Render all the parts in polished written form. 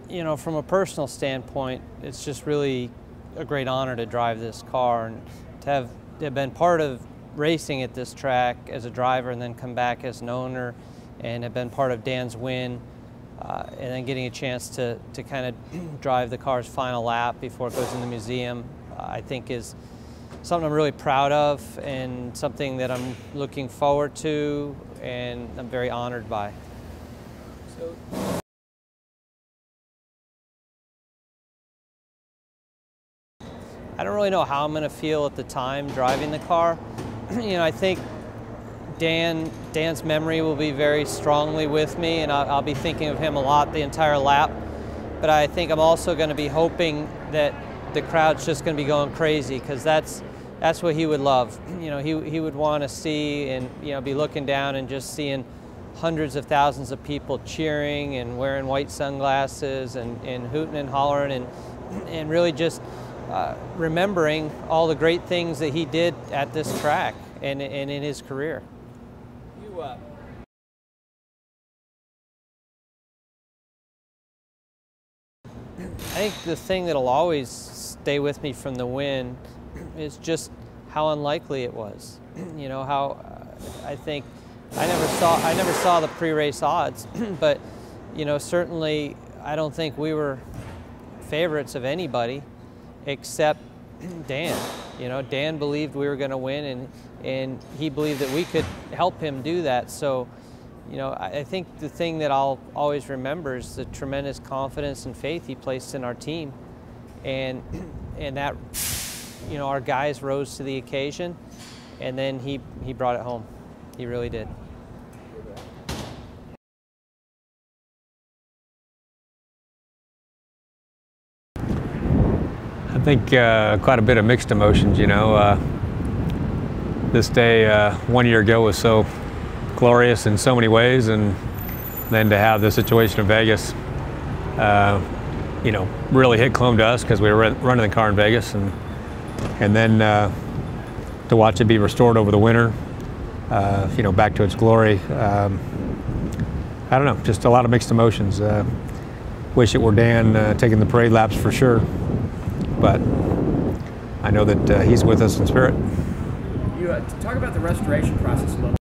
you know, from a personal standpoint, it's just really a great honor to drive this car and to have been part of racing at this track as a driver and then come back as an owner and have been part of Dan's win and then getting a chance to kind of drive the car's final lap before it goes in the museum, I think is something I'm really proud of and something that I'm looking forward to and I'm very honored by. I don't really know how I'm going to feel at the time driving the car. You know, I think Dan's memory will be very strongly with me, and I'll be thinking of him a lot the entire lap. But I think I'm also going to be hoping that the crowd's just going to be going crazy, because that's what he would love. You know, he would want to see and, you know, be looking down and just seeing hundreds of thousands of people cheering and wearing white sunglasses and hooting and hollering and really just remembering all the great things that he did at this track and in his career. I think the thing that'll always stay with me from the win is just how unlikely it was. You know, how I think I never saw the pre-race odds, but you know, certainly I don't think we were favorites of anybody except Dan. You know, Dan believed we were going to win, and he believed that we could help him do that. So, you know, I think the thing that I'll always remember is the tremendous confidence and faith he placed in our team, and that, you know, our guys rose to the occasion, and then he brought it home. He really did. I think quite a bit of mixed emotions, you know. This day 1 year ago was so glorious in so many ways, and then to have the situation in Vegas, you know, really hit home to us because we were running the car in Vegas, and then to watch it be restored over the winter, you know, back to its glory. I don't know, just a lot of mixed emotions. Wish it were Dan taking the parade laps for sure, but I know that he's with us in spirit. You talk about the restoration process a little.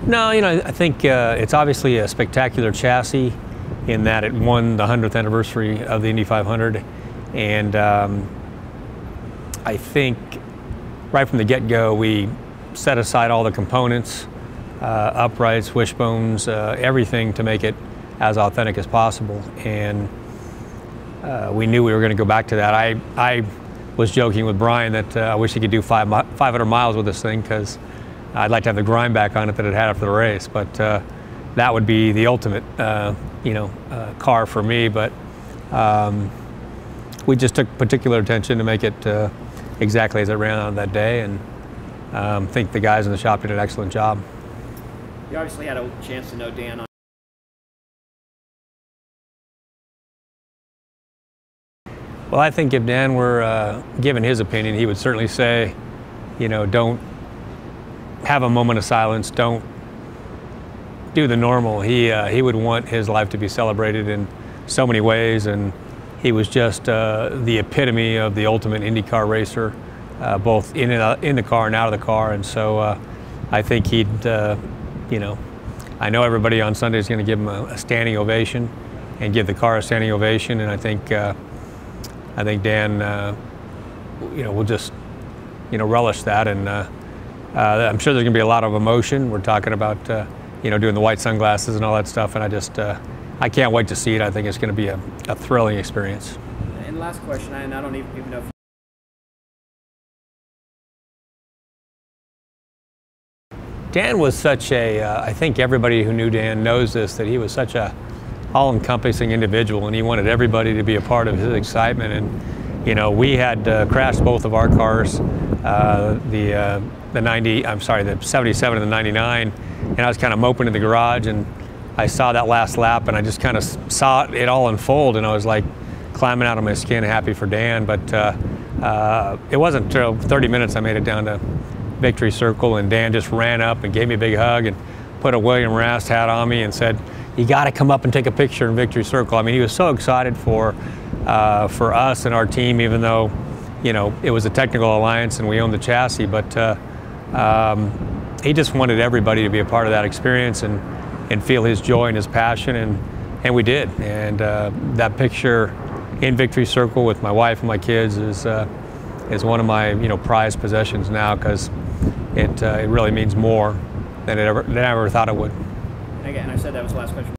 No, you know, I think it's obviously a spectacular chassis in that it won the 100th anniversary of the Indy 500, and I think right from the get-go we set aside all the components, uprights, wishbones, everything to make it as authentic as possible, and we knew we were going to go back to that. I was joking with Bryan that I wish he could do 500 miles with this thing, because I'd like to have the grind back on it that it had after the race, but that would be the ultimate, you know, car for me. But we just took particular attention to make it exactly as it ran on that day, and I think the guys in the shop did an excellent job. You obviously had a chance to know Dan. Well, I think if Dan were given his opinion, he would certainly say, you know, don't have a moment of silence, don't do the normal. He would want his life to be celebrated in so many ways, and he was just the epitome of the ultimate IndyCar racer, both in the car and out of the car. And so I think he'd, you know, I know everybody on Sunday is going to give him a standing ovation and give the car a standing ovation, and I think Dan, you know, will just, you know, relish that, and I'm sure there's going to be a lot of emotion. We're talking about, you know, doing the white sunglasses and all that stuff, and I can't wait to see it. I think it's going to be a thrilling experience. And last question, and I don't even know if Dan was such a, I think everybody who knew Dan knows this, that he was such a all-encompassing individual, and he wanted everybody to be a part of his excitement. And you know, we had crashed both of our cars, the 77 and the 99, and I was kind of moping in the garage, and I saw that last lap, and I just kind of saw it all unfold, and I was like climbing out of my skin, happy for Dan. But it wasn't until 30 minutes I made it down to Victory Circle, and Dan just ran up and gave me a big hug and put a William Rast hat on me and said, "You got to come up and take a picture in Victory Circle." I mean, he was so excited for us and our team, even though, you know, it was a technical alliance and we owned the chassis, but he just wanted everybody to be a part of that experience and feel his joy and his passion, and we did. And that picture in Victory Circle with my wife and my kids is one of my, you know, prized possessions now, because it really means more than I ever thought it would. And again, I said that was the last question.